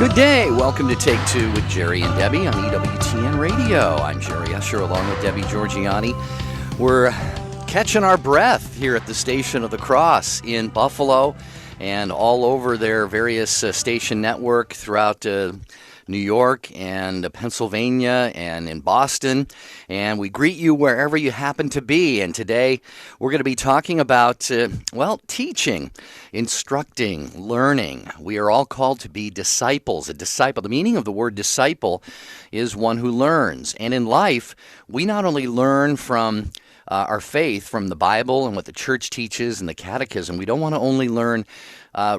Good day. Welcome to Take Two with Jerry and Debbie on EWTN Radio. I'm Jerry Usher along with Debbie Georgiani. We're catching our breath here at the Station of the Cross in Buffalo and all over their various station network throughout New York and Pennsylvania and in Boston. And we greet you wherever you happen to be. And today we're going to be talking about, teaching, instructing, learning. We are all called to be disciples. A disciple, the meaning of the word disciple is one who learns. And in life, we not only learn from our faith, from the Bible and what the church teaches and the catechism. We don't want to only learn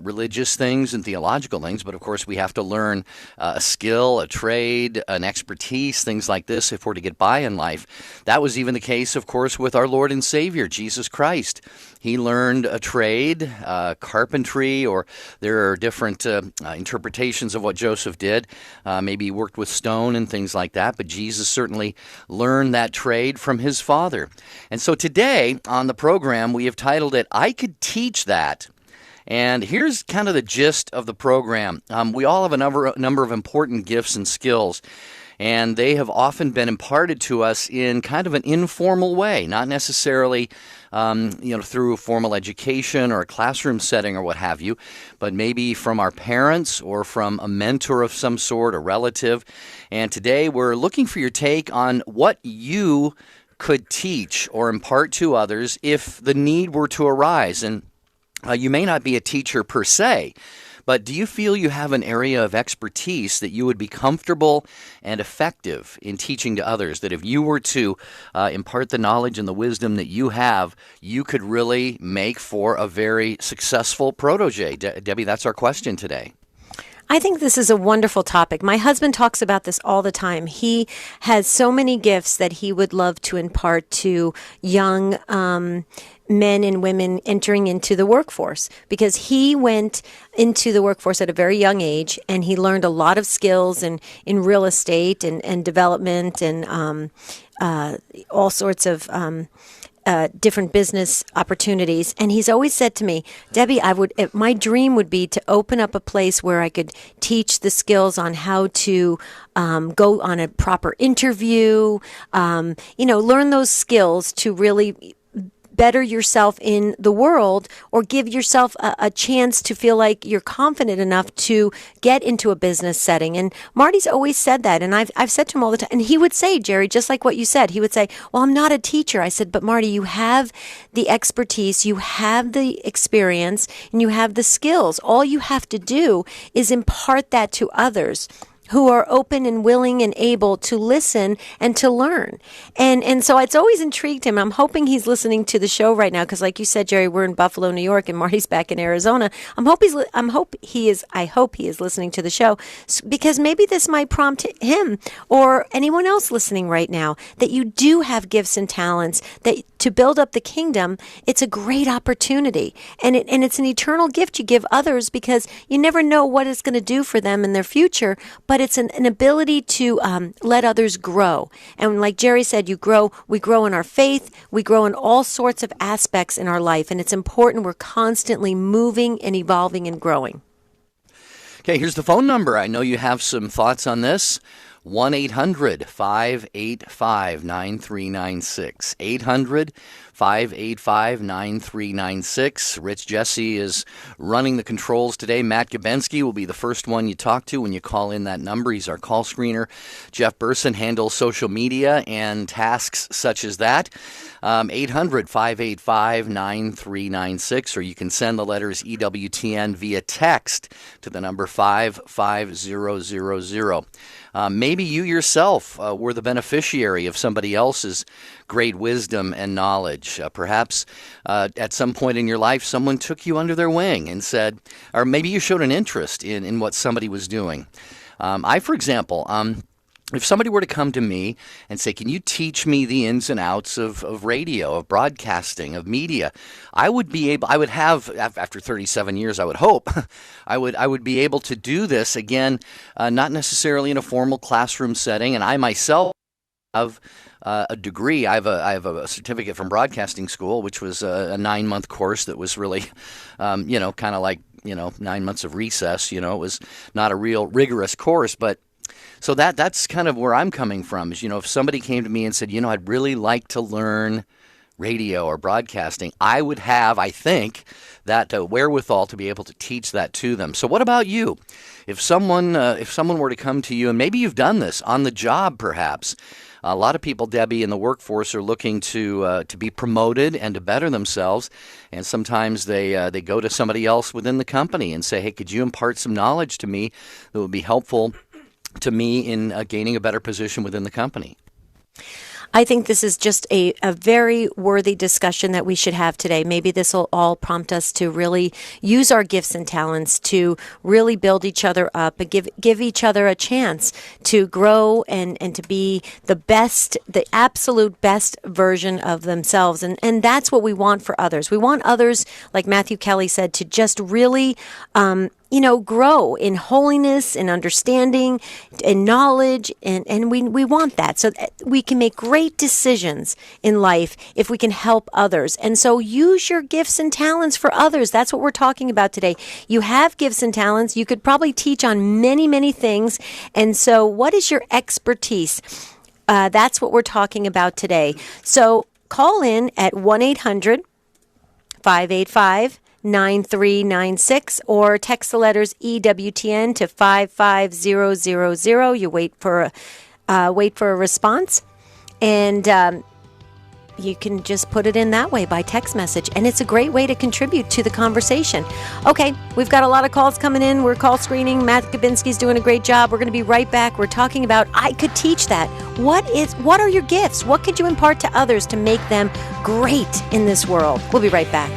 religious things and theological things, but of course we have to learn a skill, a trade, an expertise, things like this if we're to get by in life. That was even the case, of course, with our Lord and Savior, Jesus Christ. He learned a trade, carpentry, or there are different interpretations of what Joseph did. Maybe he worked with stone and things like that, but Jesus certainly learned that trade from his Father. And so today on the program, we have titled it, I Could Teach That. And here's kind of the gist of the program. We all have a number of important gifts and skills, and they have often been imparted to us in kind of an informal way, not necessarily through formal education or a classroom setting or what have you, but maybe from our parents or from a mentor of some sort, a relative. And today we're looking for your take on what you could teach or impart to others if the need were to arise. And you may not be a teacher per se, but do you feel you have an area of expertise that you would be comfortable and effective in teaching to others, that if you were to impart the knowledge and the wisdom that you have, you could really make for a very successful protege? Debbie, that's our question today. I think this is a wonderful topic. My husband talks about this all the time. He has so many gifts that he would love to impart to young men and women entering into the workforce, because he went into the workforce at a very young age and he learned a lot of skills in real estate and development and all sorts of different business opportunities. And he's always said to me, Debbie, my dream would be to open up a place where I could teach the skills on how to go on a proper interview, learn those skills to really better yourself in the world, or give yourself a chance to feel like you're confident enough to get into a business setting. And Marty's always said that. And I've said to him all the time, and he would say, Jerry, just like what you said, he would say, well, I'm not a teacher. I said, but Marty, you have the expertise, you have the experience, and you have the skills. All you have to do is impart that to others who are open and willing and able to listen and to learn. And so it's always intrigued him. I'm hoping he's listening to the show right now, because like you said, Jerry, we're in Buffalo, New York, and Marty's back in Arizona. I hope he is listening to the show, because maybe this might prompt him or anyone else listening right now that you do have gifts and talents that to build up the kingdom. It's a great opportunity, and it's an eternal gift you give others, because you never know what it's going to do for them in their future. But it's an ability to let others grow. And like Jerry said, we grow in our faith, we grow in all sorts of aspects in our life, and it's important we're constantly moving and evolving and growing. Okay, here's the phone number. I know you have some thoughts on this. 1-800-585-9396. 800-585-9396. Rich Jesse is running the controls today. Matt Gabensky will be the first one you talk to when you call in that number. He's our call screener. Jeff Burson handles social media and tasks such as that. 800-585-9396, or you can send the letters EWTN via text to the number 55000. Maybe you yourself were the beneficiary of somebody else's great wisdom and knowledge. Perhaps at some point in your life, someone took you under their wing and said, or maybe you showed an interest in what somebody was doing. For example, if somebody were to come to me and say, can you teach me the ins and outs of radio, of broadcasting, of media, I would have, after 37 years, I would hope, I would be able to do this again, not necessarily in a formal classroom setting, and I myself have a degree. I have a certificate from broadcasting school, which was a 9-month course that was really, kind of like 9 months of recess. It was not a real rigorous course, but so that's kind of where I'm coming from. Is if somebody came to me and said, I'd really like to learn radio or broadcasting, I would have, I think, that wherewithal to be able to teach that to them. So what about you? If someone were to come to you, and maybe you've done this on the job, perhaps. A lot of people, Debbie, in the workforce are looking to be promoted and to better themselves, and sometimes they go to somebody else within the company and say, "Hey, could you impart some knowledge to me that would be helpful to me in gaining a better position within the company?" I think this is just a very worthy discussion that we should have today. Maybe this will all prompt us to really use our gifts and talents to really build each other up and give each other a chance to grow and to be the best, the absolute best version of themselves. And that's what we want for others. We want others, like Matthew Kelly said, to just really grow in holiness and understanding and knowledge, and we want that so that we can make great decisions in life if we can help others. And so use your gifts and talents for others. That's what we're talking about today. You have gifts and talents. You could probably teach on many, many things. And so what is your expertise? That's what we're talking about today. So call in at 1-800-585-9396 or text the letters EWTN to 55000. You wait for a response, and you can just put it in that way by text message, and it's a great way to contribute to the conversation. Okay, we've got a lot of calls coming in. We're call screening. Matt Kabinski's doing a great job. We're going to be right back. We're talking about I could teach that. What are your gifts? What could you impart to others to make them great in this world? We'll be right back.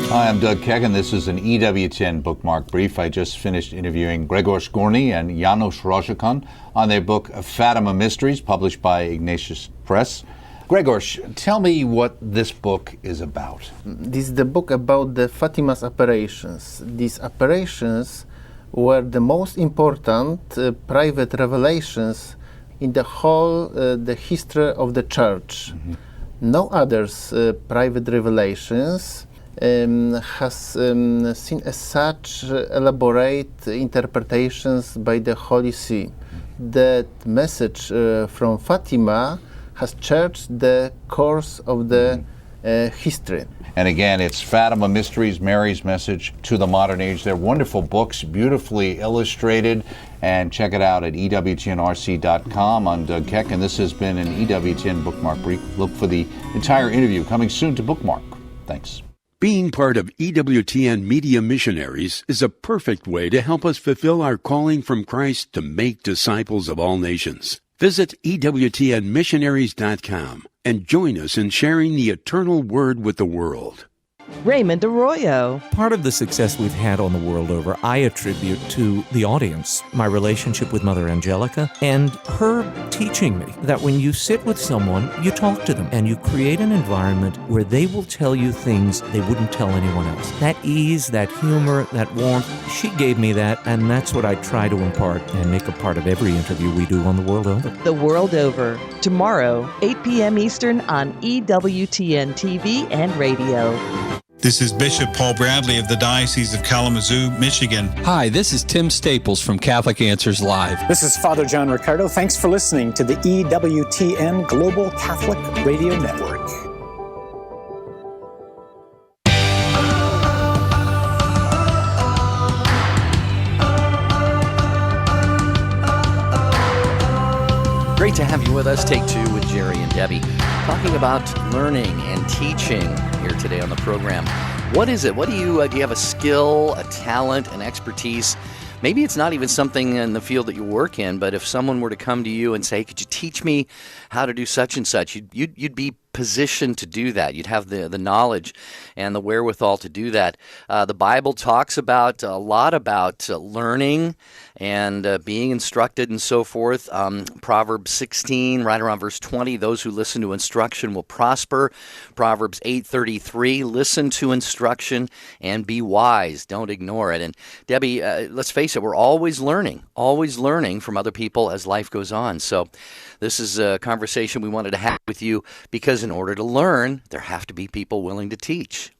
Hi, I'm Doug Keck, and this is an EWTN bookmark brief. I just finished interviewing Grzegorz Górny and János Rozsakon on their book Fatima Mysteries, published by Ignatius Press. Grzegorz, tell me what this book is about. This is the book about the Fatima's apparitions. These apparitions were the most important private revelations in the whole the history of the church. Mm-hmm. No others private revelations has seen as such elaborate interpretations by the Holy See. That message from Fatima has changed the course of the history. And again, it's Fatima Mysteries, Mary's Message to the Modern Age. They're wonderful books, beautifully illustrated, and check it out at EWTNRC.com. I'm Doug Keck, and this has been an EWTN Bookmark Brief. Look for the entire interview coming soon to Bookmark. Thanks. Being part of EWTN Media Missionaries is a perfect way to help us fulfill our calling from Christ to make disciples of all nations. Visit EWTNmissionaries.com and join us in sharing the eternal word with the world. Raymond Arroyo. Part of the success we've had on the world over, I attribute to the audience, my relationship with Mother Angelica, and her teaching me that when you sit with someone, you talk to them, and you create an environment where they will tell you things they wouldn't tell anyone else. That ease, that humor, that warmth, she gave me that, and that's what I try to impart and make a part of every interview we do on the world over. The World Over, tomorrow, 8 p.m. Eastern on EWTN TV and radio. This is Bishop Paul Bradley of the Diocese of Kalamazoo, Michigan. Hi, this is Tim Staples from Catholic Answers Live. This is Father John Riccardo. Thanks for listening to the EWTN Global Catholic Radio Network. Great to have you with us. Take Two with Jerry and Debbie, talking about learning and teaching here today on the program. What is it? What do you have a skill, a talent, an expertise? Maybe it's not even something in the field that you work in, but if someone were to come to you and say, "Could you teach me how to do such and such?" You'd be positioned to do that. You'd have the knowledge and the wherewithal to do that. The Bible talks about a lot about learning and being instructed and so forth. Proverbs 16, right around verse 20, those who listen to instruction will prosper. Proverbs 8:33, listen to instruction and be wise. Don't ignore it. And Debbie, let's face it, we're always learning from other people as life goes on. So this is a conversation we wanted to have with you because in order to learn, there have to be people willing to teach.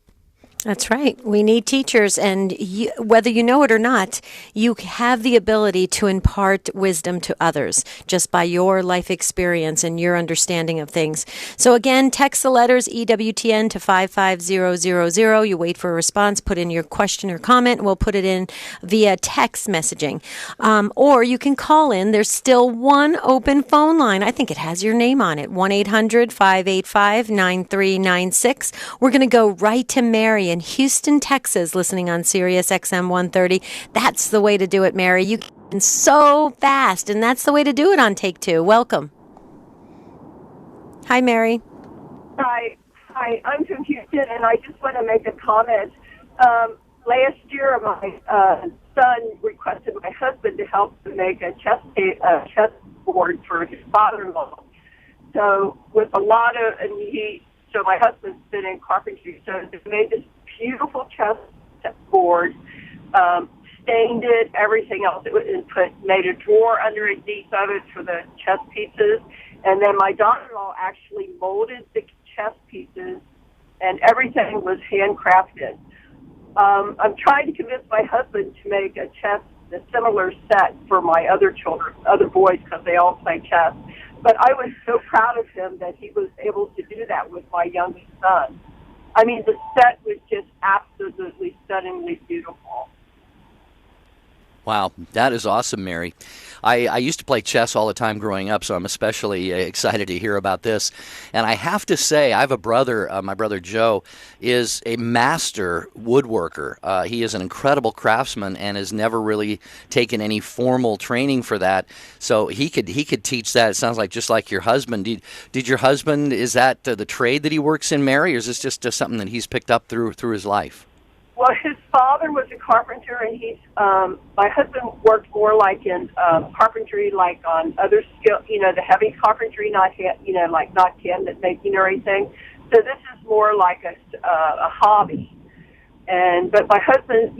That's right. We need teachers, and whether you know it or not, you have the ability to impart wisdom to others just by your life experience and your understanding of things. So again, text the letters EWTN to 55000. You wait for a response, put in your question or comment, and we'll put it in via text messaging. Or you can call in. There's still one open phone line. I think it has your name on it, 1-800-585-9396. We're going to go right to Mary in Houston, Texas, listening on Sirius XM 130. That's the way to do it, Mary. You can so fast, and that's the way to do it on Take Two. Welcome. Hi, Mary. Hi, I'm from Houston, and I just want to make a comment. Last year, my son requested my husband to help him make a chess board for his father-in-law. So with a lot of, so my husband's been in carpentry, so they made this beautiful chess board, stained it, everything else. Made a drawer underneath of it for the chess pieces, and then my daughter-in-law actually molded the chess pieces, and everything was handcrafted. I'm trying to convince my husband to make a similar set for my other boys, because they all play chess. But I was so proud of him that he was able to do that with my youngest son. I mean, the set was just absolutely stunningly beautiful. Wow, that is awesome, Mary. I used to play chess all the time growing up, so I'm especially excited to hear about this. And I have to say, I have a brother, my brother Joe, is a master woodworker. He is an incredible craftsman and has never really taken any formal training for that. So he could teach that. It sounds like just like your husband. Did your husband, is that the trade that he works in, Mary, or is this just something that he's picked up through his life? Well, his father was a carpenter, and my husband worked more like in carpentry, like on other skill, the heavy carpentry, not cabinet making or anything. So this is more like a hobby. But my husband,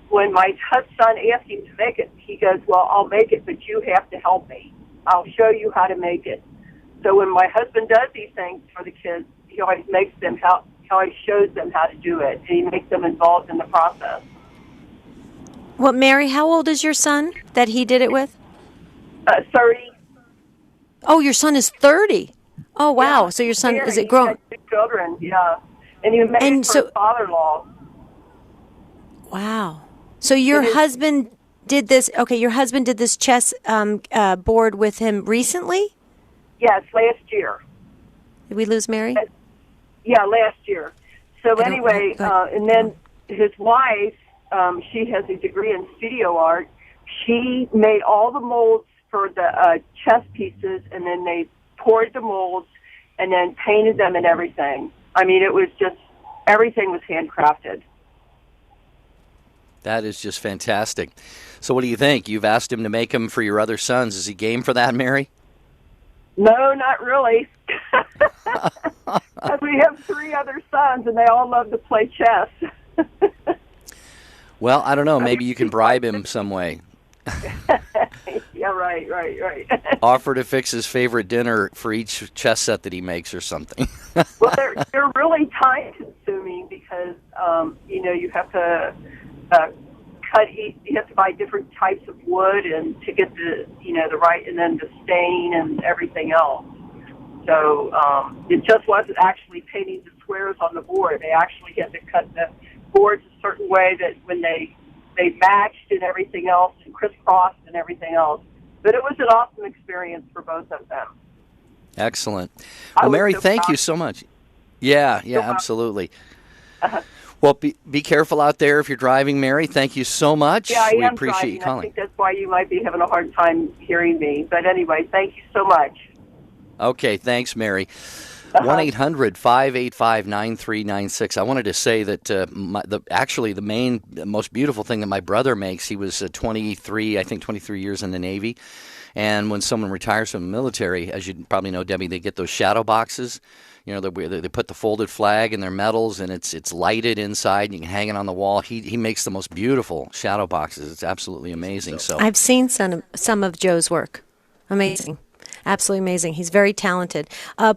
when my son asked him to make it, he goes, "Well, I'll make it, but you have to help me. I'll show you how to make it." So when my husband does these things for the kids, he always makes them how he shows them how to do it, and he makes them involved in the process. Well, Mary, how old is your son that he did it with? 30. Oh, your son is 30. Oh, wow. Yeah. So your son, is it grown? He has 2 children, yeah. And he made it for his father-in-law. Wow. So your husband did this, your husband did this chess board with him recently? Yes, last year. Did we lose Mary? Yeah, last year. So anyway, and then his wife, she has a degree in studio art. She made all the molds for the chess pieces, and then they poured the molds and then painted them and everything. I mean, it was just, everything was handcrafted. That is just fantastic. So what do you think? You've asked him to make them for your other sons. Is he game for that, Mary? No, not really. We have 3 other sons, and they all love to play chess. Well, I don't know. Maybe you can bribe him some way. Yeah, right. Offer to fix his favorite dinner for each chess set that he makes or something. Well, they're really time-consuming because, you have to you have to buy different types of wood and to get the right, and then the stain and everything else. So it just wasn't actually painting the squares on the board. They actually had to cut the boards a certain way that when they matched and everything else, and crisscrossed and everything else. But it was an awesome experience for both of them. Excellent. Well, Mary, thank you so much. Yeah, absolutely. Well, be careful out there if you're driving, Mary. Thank you so much. Yeah, we appreciate driving. you calling. I think that's why you might be having a hard time hearing me. But anyway, thank you so much. Okay, thanks, Mary. 1-800-585-9396. I wanted to say that the most beautiful thing that my brother makes, he was 23 years in the Navy. And when someone retires from the military, as you probably know, Debbie, they get those shadow boxes. They put the folded flag in their medals, and it's lighted inside. You can hang it on the wall. He makes the most beautiful shadow boxes. It's absolutely amazing. So I've seen some of Joe's work. Amazing. Absolutely amazing. He's very talented.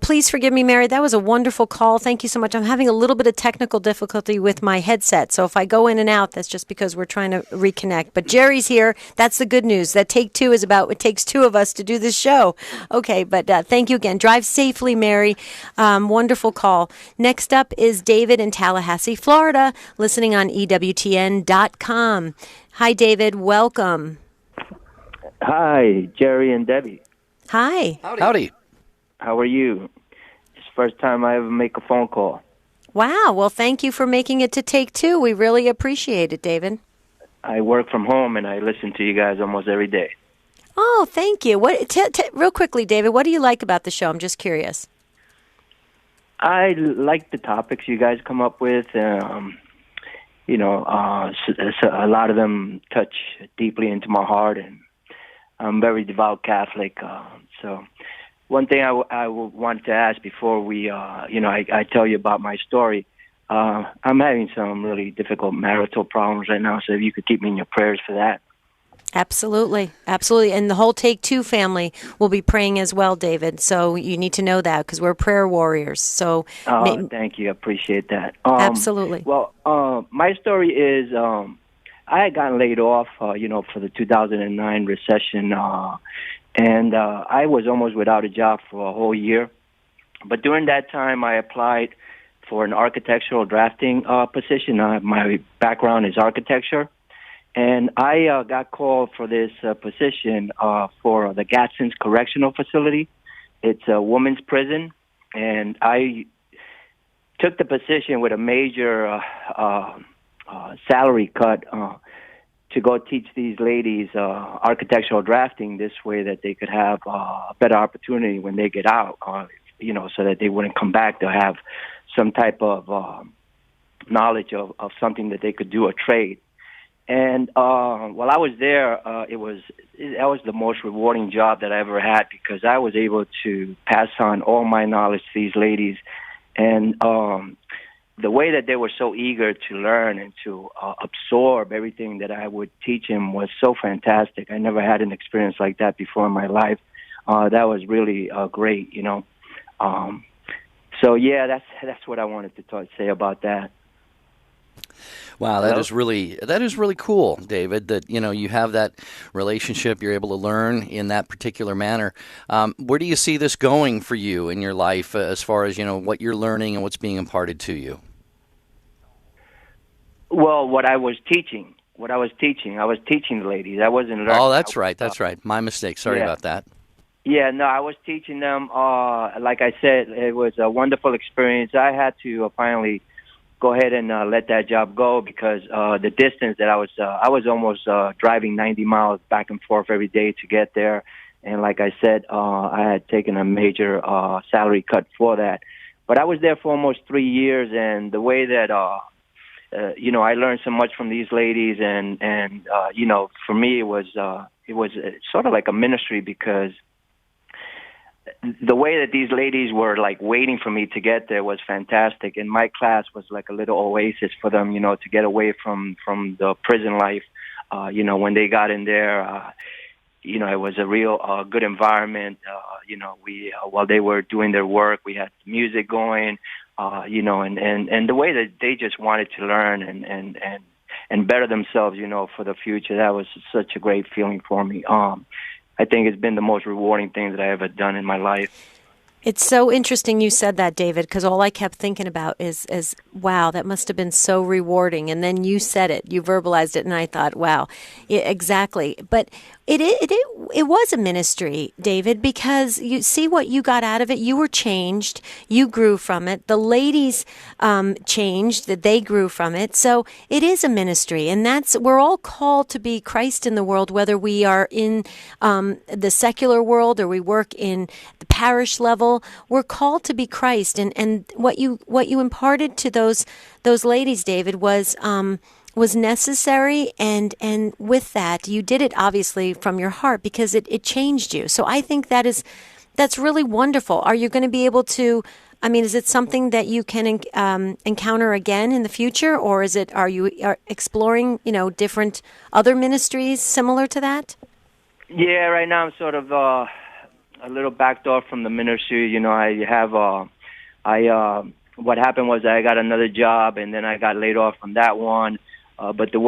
Please forgive me, Mary. That was a wonderful call. Thank you so much. I'm having a little bit of technical difficulty with my headset. So if I go in and out, that's just because we're trying to reconnect. But Jerry's here. That's the good news. That Take Two is about it takes two of us to do this show. Okay, but thank you again. Drive safely, Mary. Wonderful call. Next up is David in Tallahassee, Florida, listening on EWTN.com. Hi, David. Welcome. Hi, Jerry and Debbie. Hi. Howdy. How are you? It's the first time I ever make a phone call. Wow. Well, thank you for making it to Take Two. We really appreciate it, David. I work from home, and I listen to you guys almost every day. Oh, thank you. Real quickly, David, what do you like about the show? I'm just curious. I like the topics you guys come up with. A lot of them touch deeply into my heart, and I'm very devout Catholic. So one thing I wanted to ask before I tell you about my story, I'm having some really difficult marital problems right now, so if you could keep me in your prayers for that. Absolutely. Absolutely. And the whole Take Two family will be praying as well, David. So you need to know that because we're prayer warriors. So thank you. I appreciate that. Absolutely. Well, my story is I had gotten laid off, for the 2009 recession, and I was almost without a job for a whole year. But during that time, I applied for an architectural drafting position. My background is architecture. And I got called for this position for the Gadsden's Correctional Facility. It's a women's prison. And I took the position with a major salary cut to go teach these ladies architectural drafting this way that they could have a better opportunity when they get out, so that they wouldn't come back to have some type of knowledge of something that they could do, a trade. And while I was there, that was the most rewarding job that I ever had because I was able to pass on all my knowledge to these ladies. And the way that they were so eager to learn and to absorb everything that I would teach them was so fantastic. I never had an experience like that before in my life. That was really great, So yeah, that's what I wanted to say about that. Wow, that is really cool, David, that you have that relationship, you're able to learn in that particular manner. Where do you see this going for you in your life as far as, what you're learning and what's being imparted to you? Well, what I was teaching, I was teaching the ladies. I wasn't learning. Oh, that's right. My mistake. Sorry about that. Yeah, no, I was teaching them. Like I said, it was a wonderful experience. I had to finally go ahead and let that job go because the distance that I was almost driving 90 miles back and forth every day to get there. And like I said, I had taken a major salary cut for that. But I was there for almost 3 years, and the way that I learned so much from these ladies, and for me it was sort of like a ministry because the way that these ladies were like waiting for me to get there was fantastic, and my class was like a little oasis for them, to get away from the prison life. When they got in there, it was a real good environment. We while they were doing their work, we had music going, and the way that they just wanted to learn and better themselves, for the future. That was such a great feeling for me. I think it's been the most rewarding thing that I ever done in my life. It's so interesting you said that, David, because all I kept thinking about is, wow, that must have been so rewarding. And then you said it, you verbalized it, and I thought, wow, exactly. But it was a ministry, David, because you see what you got out of it. You were changed. You grew from it. The ladies changed. That they grew from it. So it is a ministry, and we're all called to be Christ in the world, whether we are in the secular world or we work in the parish level, we're called to be Christ. And what you imparted to those ladies, David, was necessary, and with that, you did it obviously from your heart because it changed you. So I think that's really wonderful. Are you going to be able to? I mean, is it something that you can encounter again in the future, or are you exploring different other ministries similar to that? Yeah, right now I'm sort of a little backed off from the ministry. I have what happened was I got another job, and then I got laid off from that one. But the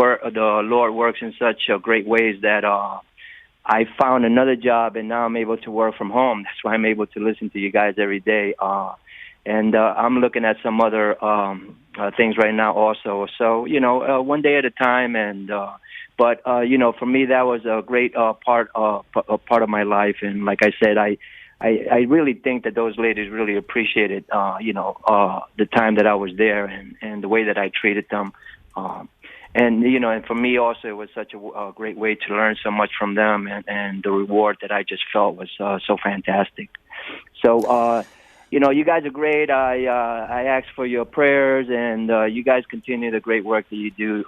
Lord works in such great ways that I found another job, and now I'm able to work from home. That's why I'm able to listen to you guys every day. And I'm looking at some other things right now also. So, one day at a time. But for me, that was a great part of my life. And like I said, I really think that those ladies really appreciated, the time that I was there and the way that I treated them. And for me also, it was such a great way to learn so much from them, and the reward that I just felt was so fantastic. So, you guys are great. I ask for your prayers, and you guys continue the great work that you do.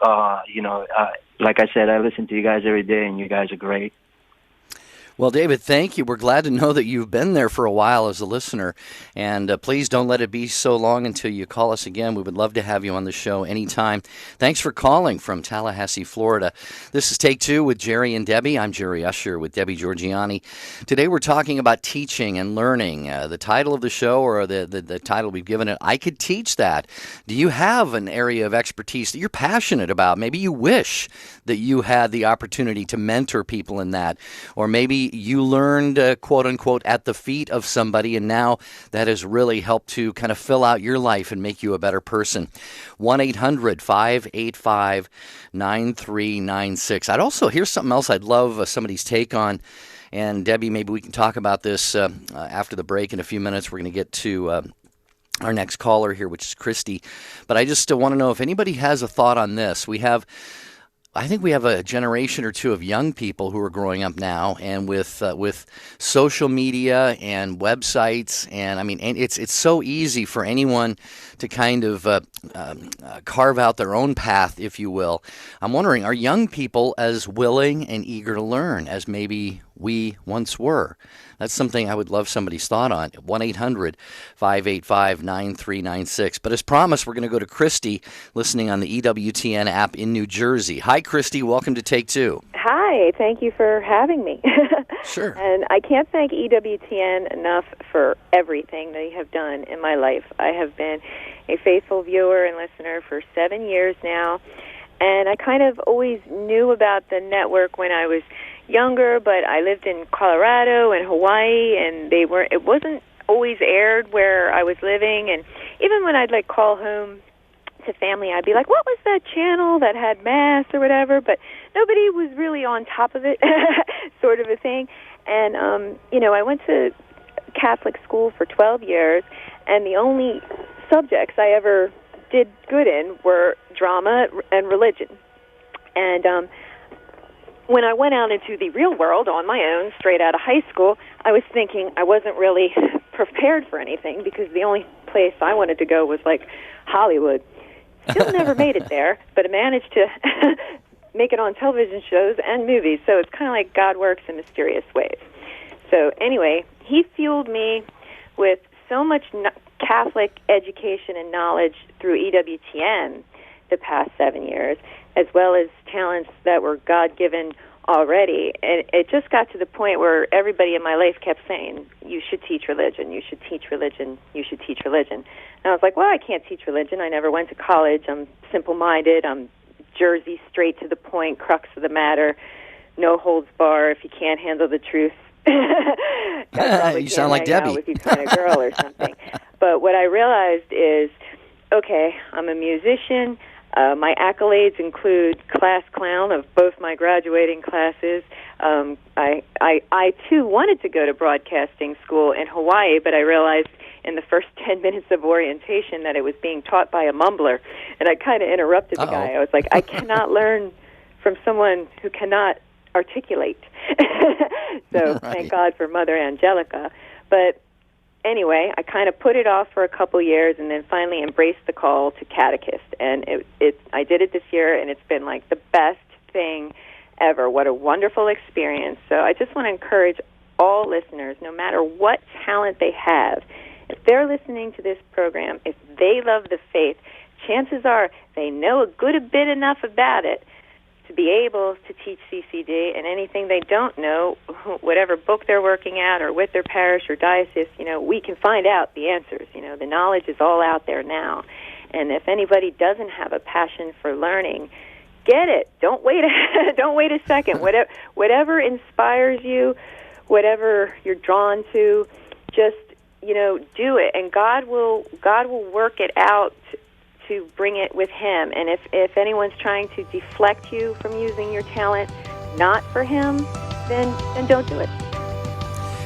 Like I said, I listen to you guys every day, and you guys are great. Well, David, thank you. We're glad to know that you've been there for a while as a listener. And please don't let it be so long until you call us again. We would love to have you on the show anytime. Thanks for calling from Tallahassee, Florida. This is Take Two with Jerry and Debbie. I'm Jerry Usher with Debbie Georgiani. Today we're talking about teaching and learning. The title of the show, or the title we've given it, I Could Teach That. Do you have an area of expertise that you're passionate about? Maybe you wish that you had the opportunity to mentor people in that. Or maybe you learned, quote unquote, at the feet of somebody, and now that has really helped to kind of fill out your life and make you a better person. 1-800-585-9396. I'd also, here's something else I'd love somebody's take on. And Debbie, maybe we can talk about this after the break in a few minutes. We're going to get to our next caller here, which is Christy. But I just want to know if anybody has a thought on this. I think we have a generation or two of young people who are growing up now, and with social media and websites, and it's so easy for anyone to kind of carve out their own path, if you will. I'm wondering, are young people as willing and eager to learn as maybe we once were? That's something I would love somebody's thought on. 1-800-585-9396. But as promised, we're going to go to Christy, listening on the EWTN app in New Jersey. Hi, Christy. Welcome to Take Two. Hi. Thank you for having me. Sure. And I can't thank EWTN enough for everything they have done in my life. I have been a faithful viewer and listener for 7 years now. And I kind of always knew about the network when I was younger, but I lived in Colorado and Hawaii, and it wasn't always aired where I was living. And even when I'd call home to family, I'd be like, what was that channel that had Mass or whatever? But nobody was really on top of it, sort of a thing. And, I went to Catholic school for 12 years, and the only subjects I ever did good in were drama and religion. And when I went out into the real world on my own, straight out of high school, I was thinking I wasn't really prepared for anything, because the only place I wanted to go was Hollywood. Still never made it there, but I managed to make it on television shows and movies. So it's kind of like God works in mysterious ways. So anyway, he fueled me with so much Catholic education and knowledge through EWTN the past 7 years, as well as talents that were God-given already. And it just got to the point where everybody in my life kept saying, you should teach religion, you should teach religion, you should teach religion. And I was like, well, I can't teach religion. I never went to college. I'm simple-minded. I'm Jersey, straight to the point, crux of the matter, no holds bar. If you can't handle the truth, you sound like Debbie. With you kind of girl or something. But what I realized is, okay, I'm a musician. My accolades include class clown of both my graduating classes. I too wanted to go to broadcasting school in Hawaii, but I realized in the first 10 minutes of orientation that it was being taught by a mumbler, and I kind of interrupted the guy. I was like, I cannot learn from someone who cannot articulate. So thank God for Mother Angelica. But anyway, I kind of put it off for a couple years and then finally embraced the call to catechist. And I did it this year, and it's been like the best thing ever. What a wonderful experience. So I just want to encourage all listeners, no matter what talent they have, if they're listening to this program, if they love the faith, chances are they know a bit enough about it to be able to teach CCD, and anything they don't know, whatever book they're working at or with their parish or diocese, we can find out the answers. The knowledge is all out there now. And if anybody doesn't have a passion for learning, get it. Don't wait a second. Whatever inspires you, whatever you're drawn to, just do it, and God will work it out to bring it with Him. And if anyone's trying to deflect you from using your talent not for Him, then don't do it.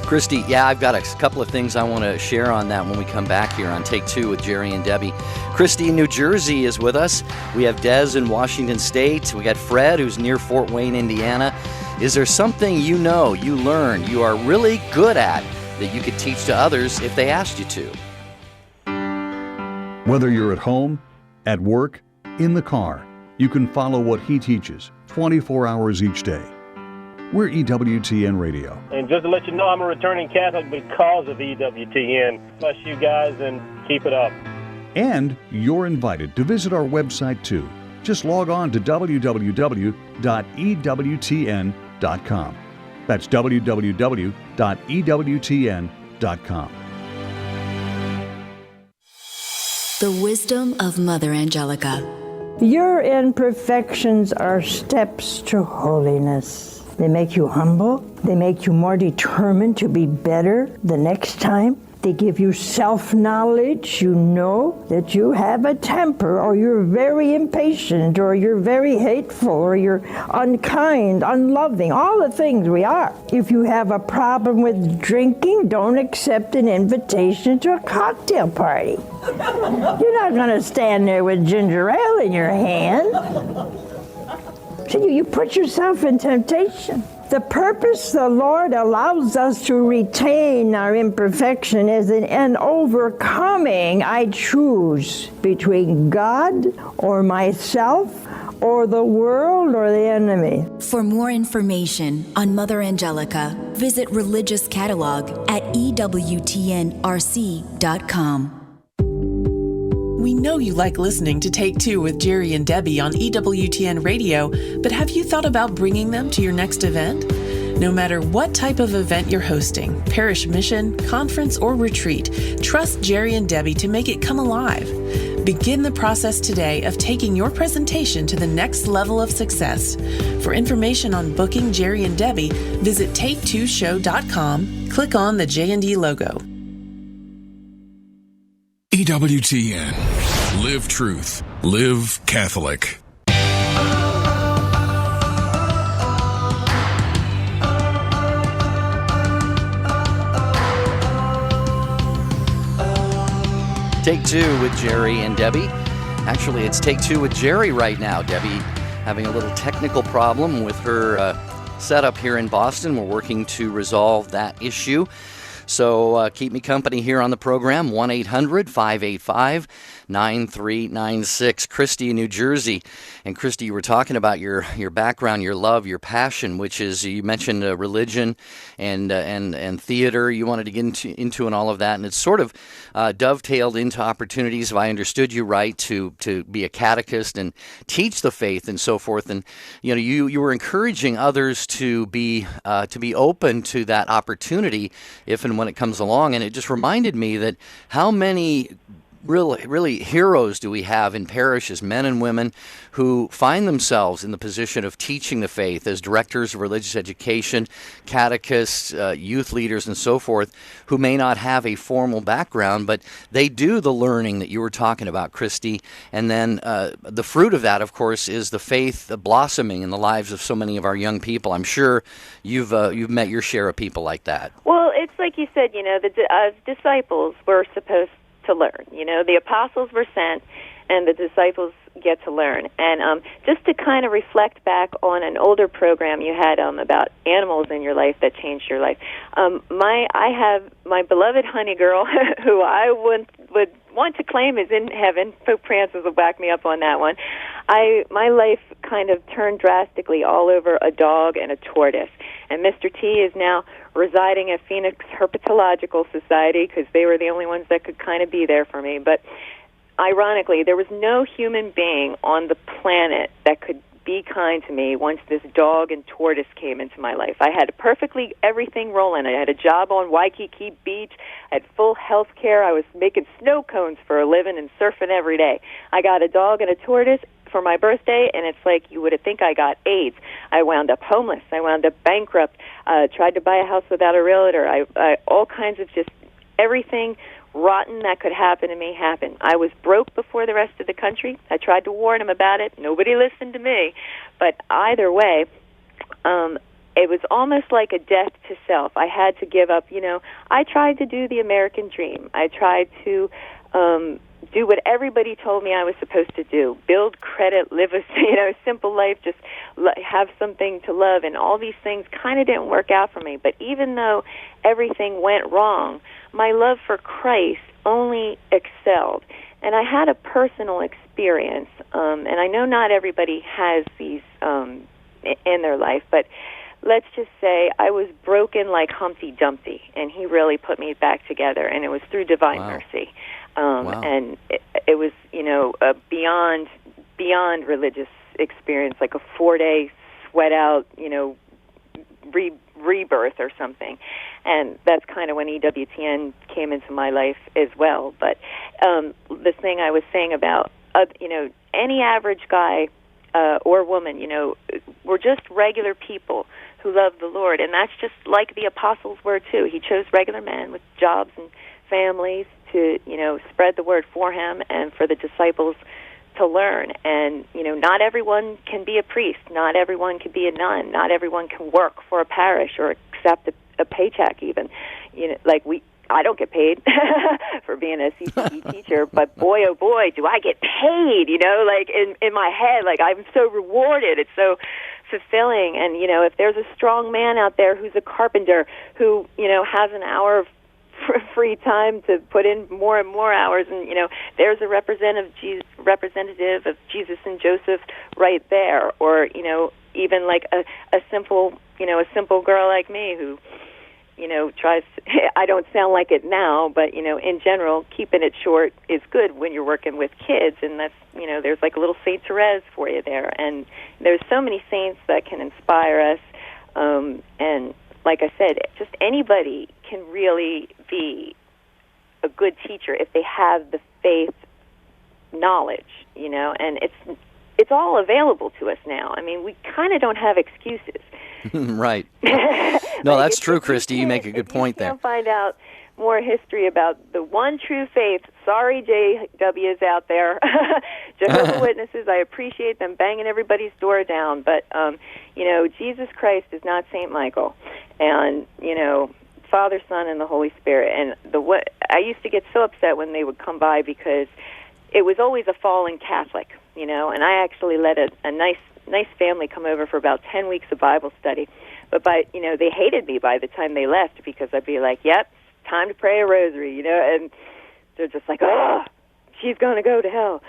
Christy, I've got a couple of things I want to share on that when we come back here on Take Two with Jerry and Debbie. Christy in New Jersey is with us. We have Des in Washington State. We got Fred, who's near Fort Wayne, Indiana. Is there something you learned, you are really good at that you could teach to others if they asked you to? Whether you're at home, at work, in the car, you can follow what he teaches 24 hours each day. We're EWTN Radio. And just to let you know, I'm a returning Catholic because of EWTN. Bless you guys and keep it up. And you're invited to visit our website too. Just log on to www.ewtn.com. That's www.ewtn.com. The wisdom of Mother Angelica. Your imperfections are steps to holiness. They make you humble. They make you more determined to be better the next time. They give you self-knowledge. You know that you have a temper, or you're very impatient, or you're very hateful, or you're unkind, unloving, all the things we are. If you have a problem with drinking, don't accept an invitation to a cocktail party. You're not going to stand there with ginger ale in your hand. So you put yourself in temptation. The purpose the Lord allows us to retain our imperfection is in an overcoming. I choose between God or myself or the world or the enemy. For more information on Mother Angelica, visit Religious Catalog at EWTNRC.com. We know you like listening to Take Two with Jerry and Debbie on EWTN Radio, but have you thought about bringing them to your next event? No matter what type of event you're hosting, parish mission, conference, or retreat, trust Jerry and Debbie to make it come alive. Begin the process today of taking your presentation to the next level of success. For information on booking Jerry and Debbie, visit take2show.com, click on the J&D logo. EWTN. Live truth. Live Catholic. Take Two with Jerry and Debbie. Actually, it's Take Two with Jerry right now. Debbie having a little technical problem with her setup here in Boston. We're working to resolve that issue. So keep me company here on the program, 1-800-585-9396. Christy in New Jersey. And Christy, you were talking about your background, your love, your passion, which is, you mentioned religion and theater you wanted to get into and all of that. And it's sort of dovetailed into opportunities, if I understood you right, to be a catechist and teach the faith and so forth. And you were encouraging others to be open to that opportunity if and when it comes along. And it just reminded me that how many really heroes do we have in parishes, men and women, who find themselves in the position of teaching the faith as directors of religious education, catechists, youth leaders, and so forth, who may not have a formal background, but they do the learning that you were talking about, Christy. And then the fruit of that, of course, is the faith blossoming in the lives of so many of our young people. I'm sure you've met your share of people like that. Well, it's like you said, the disciples were supposed to learn. The apostles were sent, and the disciples get to learn. And just to kind of reflect back on an older program you had about animals in your life that changed your life. I have my beloved honey girl, who I would want to claim is in heaven. Pope Francis will back me up on that one. My life kind of turned drastically all over a dog and a tortoise. And Mr. T is now residing at Phoenix Herpetological Society because they were the only ones that could kind of be there for me. But ironically, there was no human being on the planet that could be kind to me once this dog and tortoise came into my life. I had perfectly everything rolling. I had a job on Waikiki Beach. I had full health care. I was making snow cones for a living and surfing every day. I got a dog and a tortoise for my birthday, and it's like you would think I got AIDS. I wound up homeless. I wound up bankrupt. Tried to buy a house without a realtor. I all kinds of just everything rotten that could happen to me happened. I was broke before the rest of the country. I tried to warn them about it. Nobody listened to me. But either way, it was almost like a death to self. I had to give up. I tried to do the American dream. I tried to do what everybody told me I was supposed to do. Build credit, live a simple life, just have something to love. And all these things kind of didn't work out for me. But even though everything went wrong, my love for Christ only excelled. And I had a personal experience, and I know not everybody has these in their life, but let's just say I was broken like Humpty Dumpty, and he really put me back together, and it was through divine mercy. And it was, a beyond religious experience, like a 4-day sweat out, rebirth or something. And that's kind of when EWTN came into my life as well. But the thing I was saying about, any average guy or woman, we're just regular people who love the Lord. And that's just like the apostles were too. He chose regular men with jobs and families to, spread the word for him and for the disciples to learn. And, not everyone can be a priest. Not everyone can be a nun. Not everyone can work for a parish or accept a paycheck even. I don't get paid for being a CCE teacher, but boy, oh boy, do I get paid, in my head, I'm so rewarded. It's so fulfilling. And, if there's a strong man out there who's a carpenter who, has an hour of free time to put in more and more hours, and there's a representative of Jesus and Joseph right there, or even like a simple girl like me who tries I don't sound like it now, but in general keeping it short is good when you're working with kids. And that's there's like a little Saint Therese for you there, and there's so many saints that can inspire us, and like I said, just anybody can really be a good teacher if they have the faith knowledge, and it's all available to us now. I mean, we kind of don't have excuses. Right. No, that's true, Christy. You make a good point there. You can find out more history about the one true faith. Sorry, JWs out there. Jehovah's Witnesses, I appreciate them banging everybody's door down, but, Jesus Christ is not St. Michael. And, Father, Son, and the Holy Spirit. And I used to get so upset when they would come by because it was always a fallen Catholic, and I actually let a nice family come over for about 10 weeks of Bible study. But they hated me by the time they left because I'd be like, yep, time to pray a rosary, and they're just like, oh, she's going to go to hell.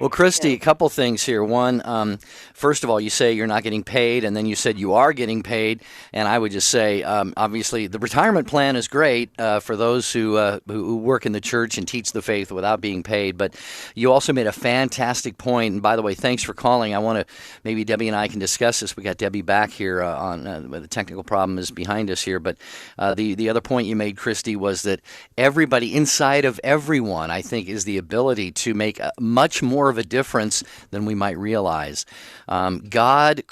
Well, Christy, a couple things here. One, first of all, you say you're not getting paid, and then you said you are getting paid. And I would just say, obviously, the retirement plan is great for those who work in the church and teach the faith without being paid. But you also made a fantastic point. And by the way, thanks for calling. I want to, maybe Debbie and I can discuss this. We got Debbie back here on the technical problem is behind us here. But the other point you made, Christy, was that everybody, inside of everyone, I think, is the ability to make much more of a difference than we might realize. God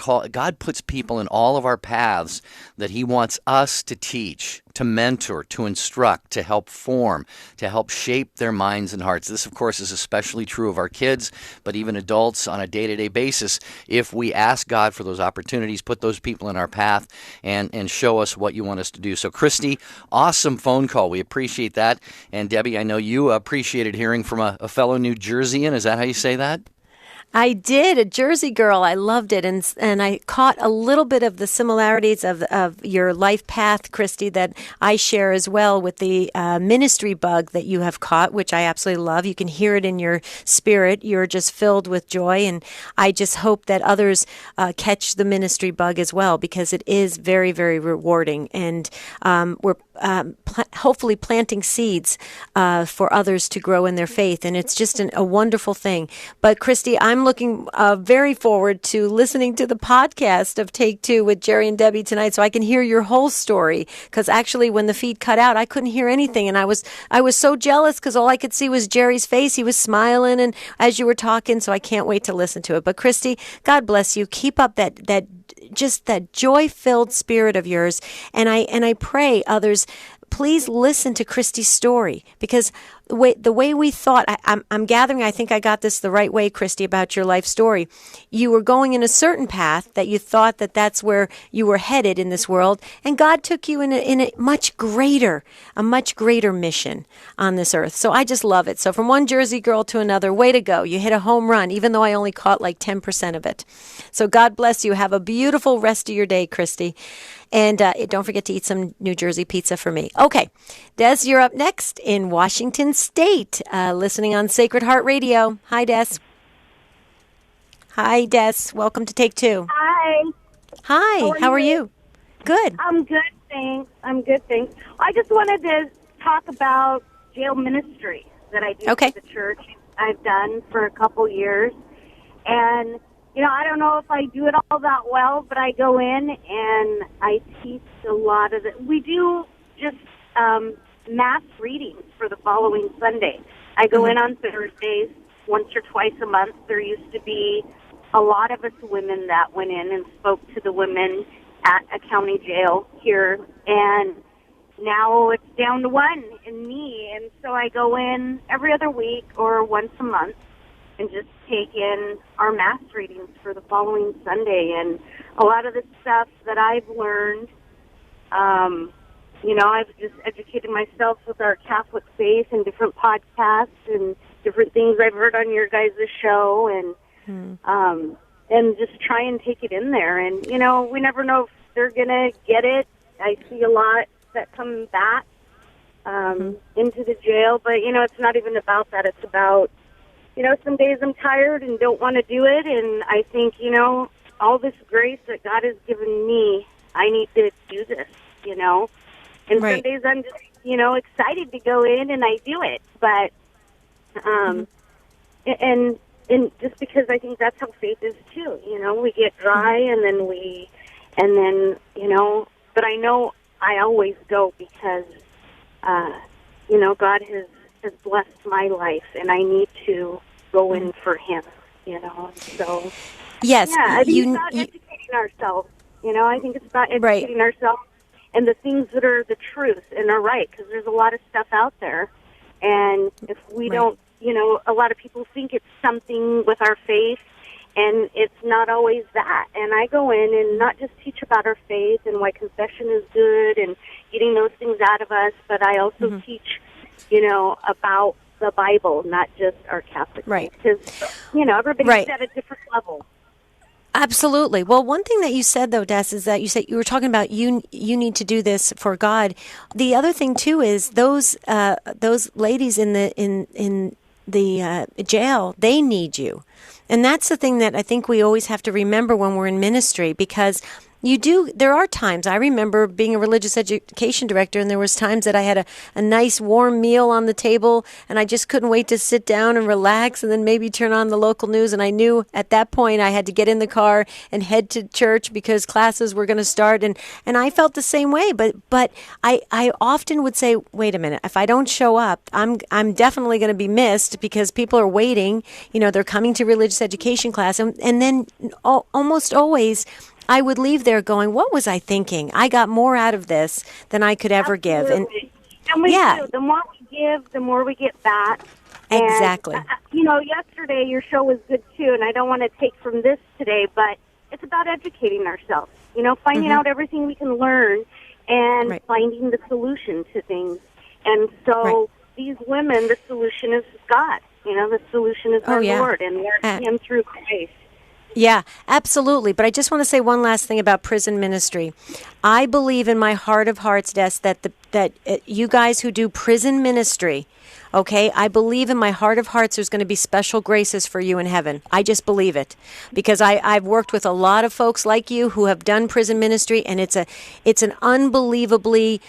puts people in all of our paths that He wants us to teach to mentor, to instruct, to help form, to help shape their minds and hearts. This, of course, is especially true of our kids, but even adults on a day-to-day basis. If we ask God for those opportunities, put those people in our path, and show us what you want us to do. So, Christy, awesome phone call. We appreciate that. And Debbie, I know you appreciated hearing from a fellow New Jerseyan. Is that how you say that? I did, a Jersey girl. I loved it. And I caught a little bit of the similarities of your life path, Christy, that I share as well with the ministry bug that you have caught, which I absolutely love. You can hear it in your spirit. You're just filled with joy. And I just hope that others catch the ministry bug as well, because it is very, very rewarding. And we're hopefully planting seeds for others to grow in their faith. And it's just a wonderful thing. But Christy, I'm looking very forward to listening to the podcast of Take Two with Jerry and Debbie tonight, so I can hear your whole story. Because actually, when the feed cut out, I couldn't hear anything, and I was so jealous because all I could see was Jerry's face. He was smiling, and as you were talking, so I can't wait to listen to it. But Christy, God bless you. Keep up that joy-filled spirit of yours, and I pray others, please listen to Christy's story, because the way we thought, I'm gathering, I think I got this the right way, Christy, about your life story. You were going in a certain path that you thought that's where you were headed in this world, and God took you in a much greater mission on this earth. So I just love it. So from one Jersey girl to another, way to go. You hit a home run, even though I only caught like 10% of it. So God bless you. Have a beautiful rest of your day, Christy. And don't forget to eat some New Jersey pizza for me. Okay, Des, you're up next in Washington State, listening on Sacred Heart Radio. Hi, Des. Hi, Des. Welcome to Take Two. Hi. Hi. How are you? Good. I'm good, thanks. I just wanted to talk about jail ministry that I do for the church. I've done for a couple years. And I don't know if I do it all that well, but I go in and I teach a lot of it. We do just mass readings for the following Sunday. I go in on Thursdays once or twice a month. There used to be a lot of us women that went in and spoke to the women at a county jail here, and now it's down to one and me. And so I go in every other week or once a month and just take in our mass readings for the following Sunday. And a lot of the stuff that I've learned, I've just educated myself with our Catholic faith and different podcasts and different things I've heard on your guys' show, and just try and take it in there. And, we never know if they're going to get it. I see a lot that come back into the jail, but, it's not even about that. It's about, some days I'm tired and don't want to do it, and I think, all this grace that God has given me, I need to do this, And some days I'm just, excited to go in and I do it, but, and just because I think that's how faith is too, we get dry and then but I know I always go because, God has blessed my life, and I need to go in for Him, so. Yes. Yeah, I think it's about educating ourselves, I think it's about educating ourselves and the things that are the truth and are right, because there's a lot of stuff out there, and if we don't, a lot of people think it's something with our faith, and it's not always that. And I go in and not just teach about our faith and why confession is good and getting those things out of us, but I also teach, about the Bible, not just our Catholic faith. Because, everybody's at a different level. Absolutely. Well, one thing that you said, though, Des, is that you were talking about you need to do this for God. The other thing too is those ladies in the jail, they need you. And that's the thing that I think we always have to remember when we're in ministry, because there are times, I remember being a religious education director, and there was times that I had a nice warm meal on the table, and I just couldn't wait to sit down and relax and then maybe turn on the local news. And I knew at that point I had to get in the car and head to church because classes were going to start. And I felt the same way. But I often would say, wait a minute, if I don't show up, I'm definitely going to be missed because people are waiting. They're coming to religious education class. And then almost always I would leave there going, what was I thinking? I got more out of this than I could ever give. And we yeah. do. The more we give, the more we get back. Exactly. And, yesterday your show was good too, and I don't want to take from this today, but it's about educating ourselves. Finding out everything we can learn and finding the solution to things. And so these women, the solution is God. The solution is our Lord, and we're Him through Christ. Yeah, absolutely. But I just want to say one last thing about prison ministry. I believe in my heart of hearts, Des, that you guys who do prison ministry, okay, I believe in my heart of hearts there's going to be special graces for you in heaven. I just believe it. Because I've worked with a lot of folks like you who have done prison ministry, and it's an unbelievably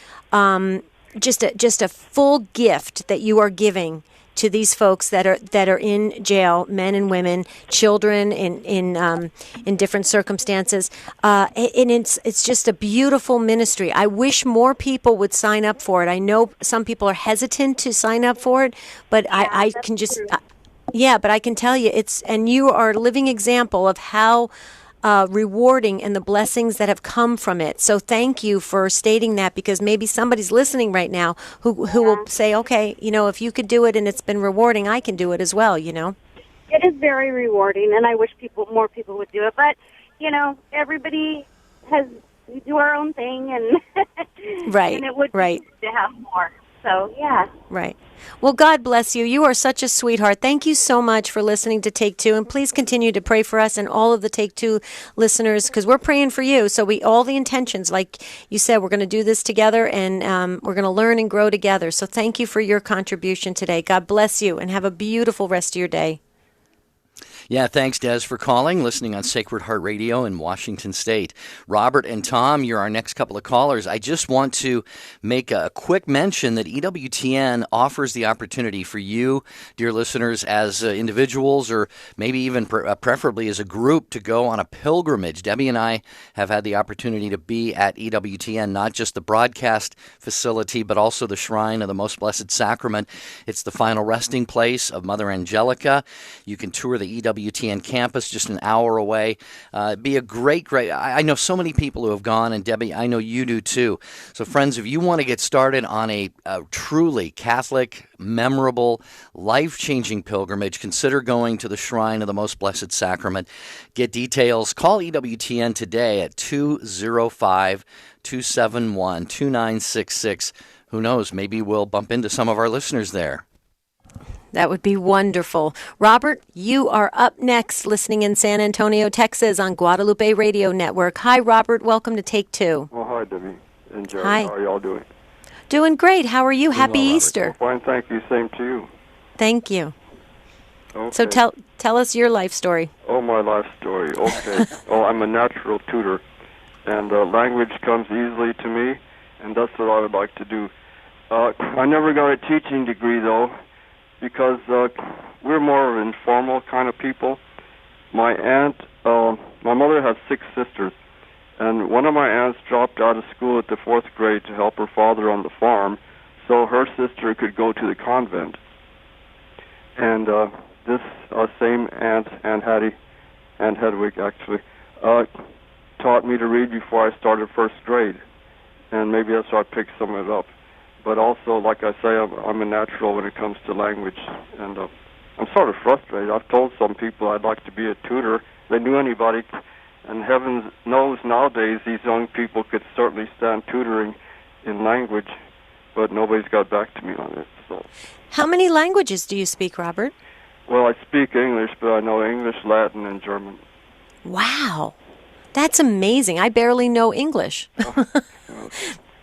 just a full gift that you are giving to these folks that are in jail, men and women, children in different circumstances, and it's just a beautiful ministry. I wish more people would sign up for it. I know some people are hesitant to sign up for it, but I can just but I can tell you and you are a living example of how rewarding and the blessings that have come from it. So thank you for stating that, because maybe somebody's listening right now who will say, okay, if you could do it and it's been rewarding, I can do it as well, It is very rewarding, and I wish more people would do it. But, everybody we do our own thing, and, right, and it would be good to have more. So, yeah. Right. Well, God bless you. You are such a sweetheart. Thank you so much for listening to Take Two, and please continue to pray for us and all of the Take Two listeners, because we're praying for you. So all the intentions, like you said, we're going to do this together, and we're going to learn and grow together. So thank you for your contribution today. God bless you, and have a beautiful rest of your day. Yeah, thanks, Des, for calling, listening on Sacred Heart Radio in Washington State. Robert and Tom, you're our next couple of callers. I just want to make a quick mention that EWTN offers the opportunity for you, dear listeners, as individuals, or maybe even preferably as a group, to go on a pilgrimage. Debbie and I have had the opportunity to be at EWTN, not just the broadcast facility, but also the Shrine of the Most Blessed Sacrament. It's the final resting place of Mother Angelica. You can tour the EWTN campus just an hour away. Be a great, I know so many people who have gone, and Debbie, I know you do too. So friends, if you want to get started on a truly Catholic, memorable, life-changing pilgrimage, consider going to the Shrine of the Most Blessed Sacrament. Get details. Call EWTN today at 205-271-2966. Who knows, maybe we'll bump into some of our listeners there. That would be wonderful. Robert, you are up next, listening in San Antonio, Texas on Guadalupe Radio Network. Hi, Robert. Welcome to Take Two. Well, hi, Debbie and Jerry. Hi. How are y'all doing? Doing great. How are you? Happy Easter. Well, fine, thank you. Same to you. Thank you. Okay. So tell us your life story. Oh, my life story. Okay. I'm a natural tutor, and language comes easily to me, and that's what I would like to do. I never got a teaching degree, though, because we're more of informal kind of people. My mother has 6 sisters, and one of my aunts dropped out of school at the 4th grade to help her father on the farm, so her sister could go to the convent. And this same aunt, Aunt Hedwig actually, taught me to read before I started 1st grade, and maybe that's why I picked some of it up. But also, like I say, I'm a natural when it comes to language, and I'm sort of frustrated. I've told some people I'd like to be a tutor. If they knew anybody, and heaven knows nowadays these young people could certainly stand tutoring in language, but nobody's got back to me on it. So, how many languages do you speak, Robert? Well, I speak English, but I know English, Latin, and German. Wow. That's amazing. I barely know English.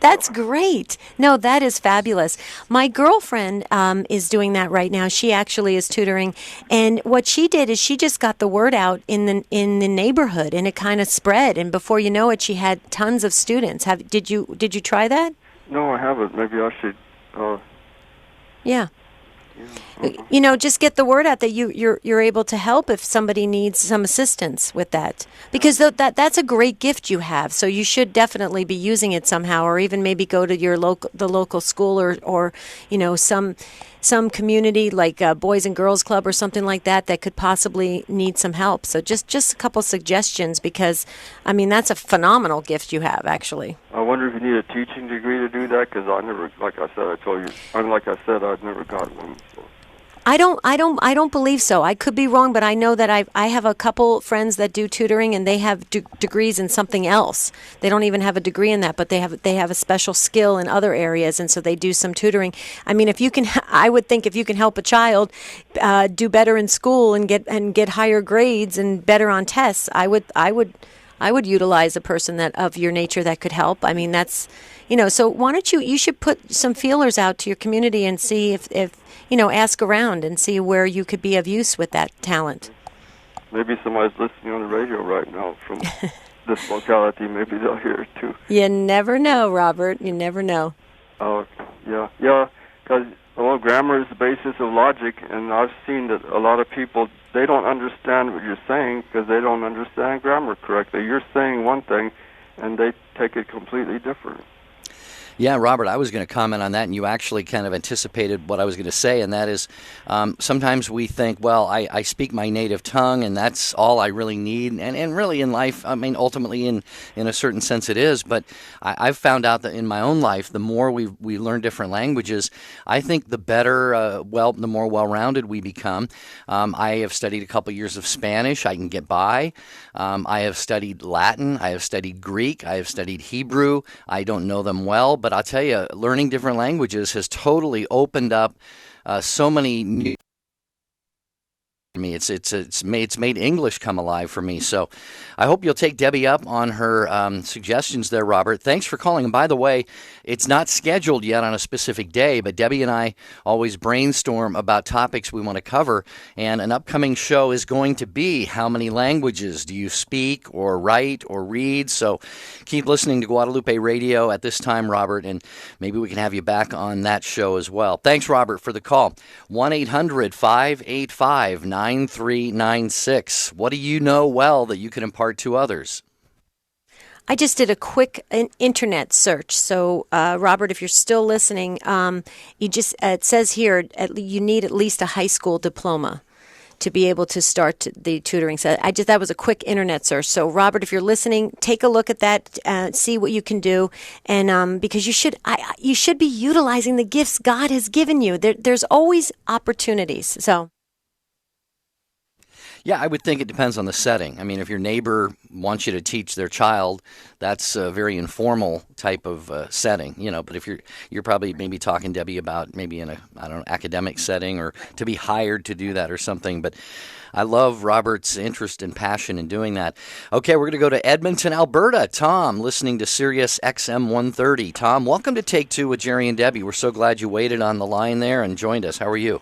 That's great. No, that is fabulous. My girlfriend is doing that right now. She actually is tutoring, and what she did is she just got the word out in the neighborhood, and it kind of spread. And before you know it, she had tons of students. Did you try that? No, I haven't. Maybe I should. Yeah. Just get the word out that you're able to help if somebody needs some assistance with that, because that's a great gift you have. So you should definitely be using it somehow, or even maybe go to the local school or some some community like a Boys and Girls Club or something like that could possibly need some help. So just a couple suggestions, because I mean that's a phenomenal gift you have, actually. I wonder if you need a teaching degree to do that, because I never, like I said, I've never got one. So. I don't believe so. I could be wrong, but I know that I have a couple friends that do tutoring, and they have degrees in something else. They don't even have a degree in that, but they have a special skill in other areas, and so they do some tutoring. I mean, if you can, I would think if you can help a child do better in school and get higher grades and better on tests, I would utilize a person that of your nature that could help. I mean, that's, so why don't you should put some feelers out to your community and see if ask around and see where you could be of use with that talent. Maybe somebody's listening on the radio right now from this locality. Maybe they'll hear it too. You never know, Robert. You never know. Oh, yeah, because grammar is the basis of logic, and I've seen that a lot of people, they don't understand what you're saying because they don't understand grammar correctly. You're saying one thing, and they take it completely different. Yeah, Robert, I was going to comment on that, and you actually kind of anticipated what I was going to say, and that is sometimes we think, well, I speak my native tongue, and that's all I really need. And really in life, I mean, ultimately in a certain sense it is, but I've found out that in my own life, the more we learn different languages, I think the better, the more well-rounded we become. I have studied a couple years of Spanish. I can get by. I have studied Latin. I have studied Greek. I have studied Hebrew. I don't know them well, but I'll tell you, learning different languages has totally opened up so many new. It's made English come alive for me. So I hope you'll take Debbie up on her suggestions there, Robert. Thanks for calling. And by the way, it's not scheduled yet on a specific day, but Debbie and I always brainstorm about topics we want to cover. And an upcoming show is going to be, how many languages do you speak or write or read? So keep listening to Guadalupe Radio at this time, Robert, and maybe we can have you back on that show as well. Thanks, Robert, for the call. 1-800-585-9396. What do you know well that you can impart to others? I just did a quick internet search. So, Robert, if you're still listening, it says here you need at least a high school diploma to be able to start the tutoring. So that was a quick internet search. So, Robert, if you're listening, take a look at that, see what you can do, and because you should be utilizing the gifts God has given you. There's always opportunities. So. Yeah, I would think it depends on the setting. I mean, if your neighbor wants you to teach their child, that's a very informal type of setting, But if you're probably maybe talking, Debbie, about maybe in academic setting or to be hired to do that or something. But I love Robert's interest and passion in doing that. Okay, we're going to go to Edmonton, Alberta. Tom, listening to Sirius XM 130. Tom, welcome to Take Two with Jerry and Debbie. We're so glad you waited on the line there and joined us. How are you?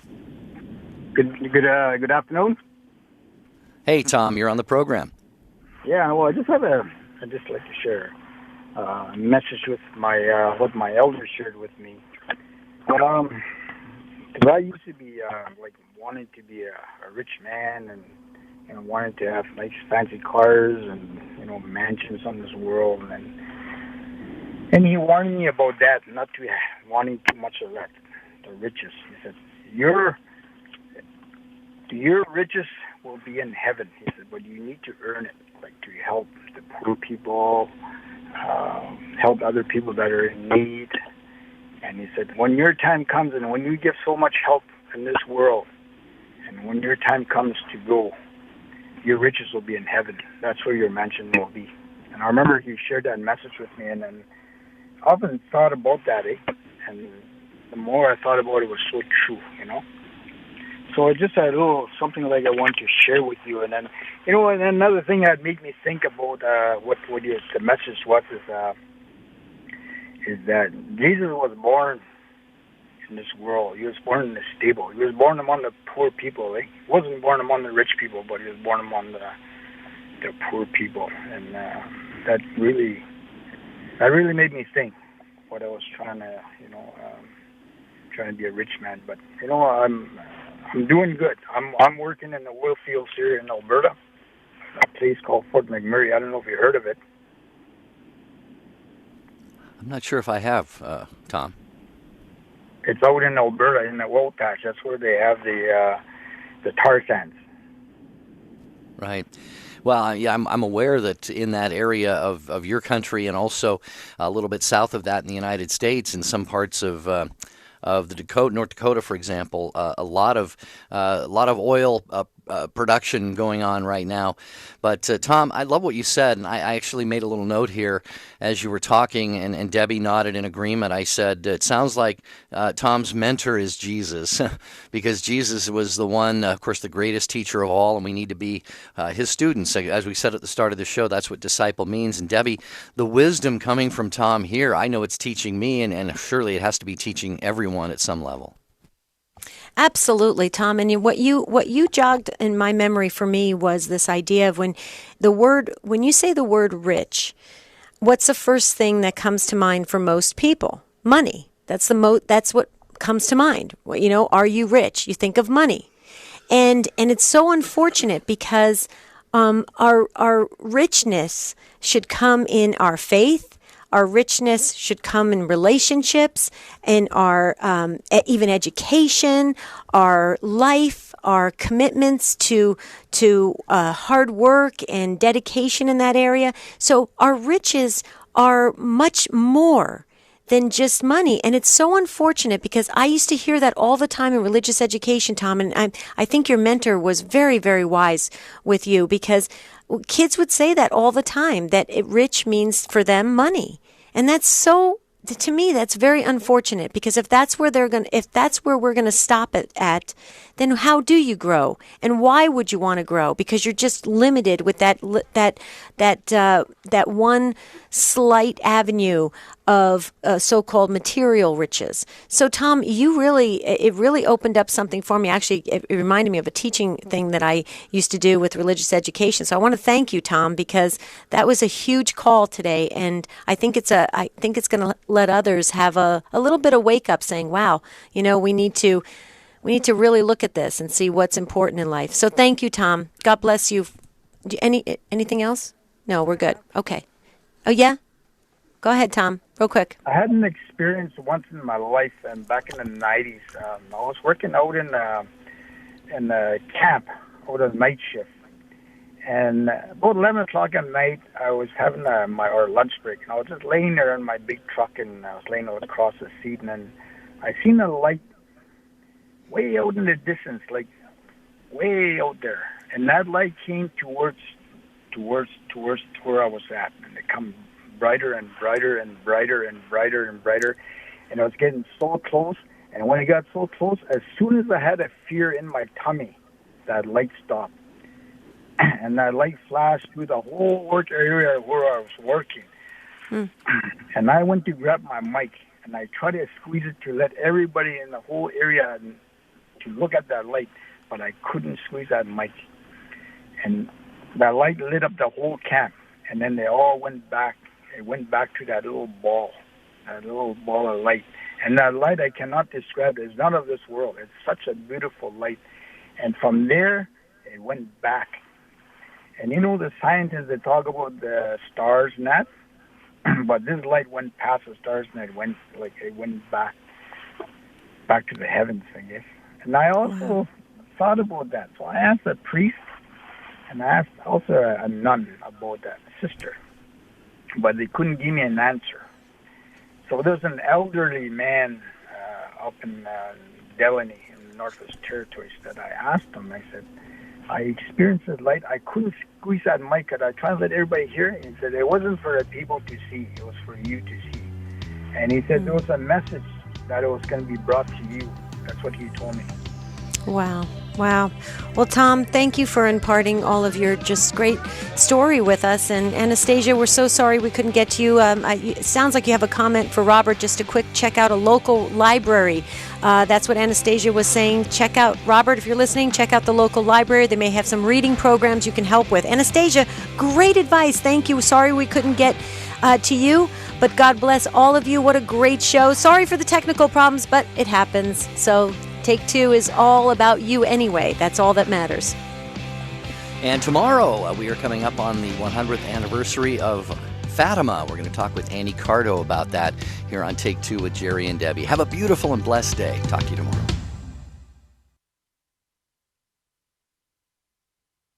Good afternoon. Hey, Tom, you're on the program. Yeah, well, I'd just like to share a message with what my elders shared with me. Because I used to be wanting to be a rich man and wanted to have nice fancy cars and mansions on this world, and he warned me about that, not to wanting too much of that, the riches. He said, your riches will be in heaven, he said, but you need to earn it, to help the poor people, help other people that are in need. And he said, when your time comes and when you give so much help in this world, and when your time comes to go, your riches will be in heaven. That's where your mansion will be. And I remember he shared that message with me, and then I often thought about that, and the more I thought about it, was so true, So just a little something like I want to share with you. And then, and another thing that made me think about what the message was is that Jesus was born in this world. He was born in a stable. He was born among the poor people. He wasn't born among the rich people, but he was born among the poor people. And that really made me think what I was trying to be a rich man. But I'm doing good. I'm working in the oil fields here in Alberta, a place called Fort McMurray. I don't know if you heard of it. I'm not sure if I have, Tom. It's out in Alberta, in the oil patch. That's where they have the tar sands. Right. Well, yeah, I'm aware that in that area of your country and also a little bit south of that in the United States, in some parts of the North Dakota, for example, a lot of oil production going on right now. But Tom, I love what you said, and I actually made a little note here as you were talking, and Debbie nodded in agreement. I said, it sounds like Tom's mentor is Jesus, because Jesus was the one, of course, the greatest teacher of all, and we need to be his students. As we said at the start of the show, that's what disciple means. And Debbie, the wisdom coming from Tom here, I know it's teaching me, and surely it has to be teaching everyone at some level. Absolutely, Tom. And what you jogged in my memory for me was this idea of when you say the word rich, what's the first thing that comes to mind for most people? Money. That's what comes to mind. Are you rich? You think of money. And it's so unfortunate because our richness should come in our faith. Our richness should come in relationships, in our even education, our life, our commitments to hard work and dedication in that area. So our riches are much more than just money. And it's so unfortunate because I used to hear that all the time in religious education, Tom, and I think your mentor was very, very wise with you, because kids would say that all the time, that rich means for them money. And that's so, to me, that's very unfortunate, because if that's where we're going to stop it at, then how do you grow? And why would you want to grow? Because you're just limited with that one slight avenue of so-called material riches. So, Tom, it really opened up something for me. Actually, it reminded me of a teaching thing that I used to do with religious education. So I want to thank you, Tom, because that was a huge call today, and I think it's going to let others have a little bit of wake up, saying, "Wow, we need to really look at this and see what's important in life." So thank you, Tom. God bless you. Anything else? No, we're good. Okay. Oh, yeah? Go ahead, Tom, real quick. I had an experience once in my life, and back in the 90s. I was working out in the camp, out of night shift. And about 11 o'clock at night, I was having our lunch break. And I was just laying there in my big truck, and I was laying out across the seat, and then I seen a light way out in the distance, like way out there. And that light came towards where I was at. And it come brighter and brighter and brighter and brighter and brighter. And I was getting so close. And when it got so close, as soon as I had a fear in my tummy, that light stopped. And that light flashed through the whole work area where I was working. And I went to grab my mic, and I tried to squeeze it to let everybody in the whole area to look at that light, but I couldn't squeeze that mic. And that light lit up the whole camp, and then they all went back. It went back to that little ball of light. And that light, I cannot describe it. It's not of this world. It's such a beautiful light. And from there, it went back. And the scientists, they talk about the stars and that, but this light went past the stars, and it went back to the heavens, I guess. And I also thought about that. So I asked a priest, and I asked also a nun about that, sister, but they couldn't give me an answer. So there's an elderly man up in Delaney in the Northwest Territories that I asked him. I said, I experienced this light. I couldn't squeeze that mic. Could I try to let everybody hear it? He said, it wasn't for the people to see. It was for you to see. And he said there was a message that it was going to be brought to you. That's what he told me. Wow. Well, Tom, thank you for imparting all of your just great story with us. And Anastasia, we're so sorry we couldn't get to you. It sounds like you have a comment for Robert. Just a quick check out a local library. That's what Anastasia was saying. Check out, Robert, if you're listening, check out the local library. They may have some reading programs you can help with. Anastasia, great advice. Thank you. Sorry we couldn't get to you, but God bless all of you. What a great show. Sorry for the technical problems, but it happens. So Take Two is all about you anyway. That's all that matters. And tomorrow we are coming up on the 100th anniversary of Fatima. We're going to talk with Annie Cardo about that here on Take Two with Jerry and Debbie. Have a beautiful and blessed day. Talk to you tomorrow.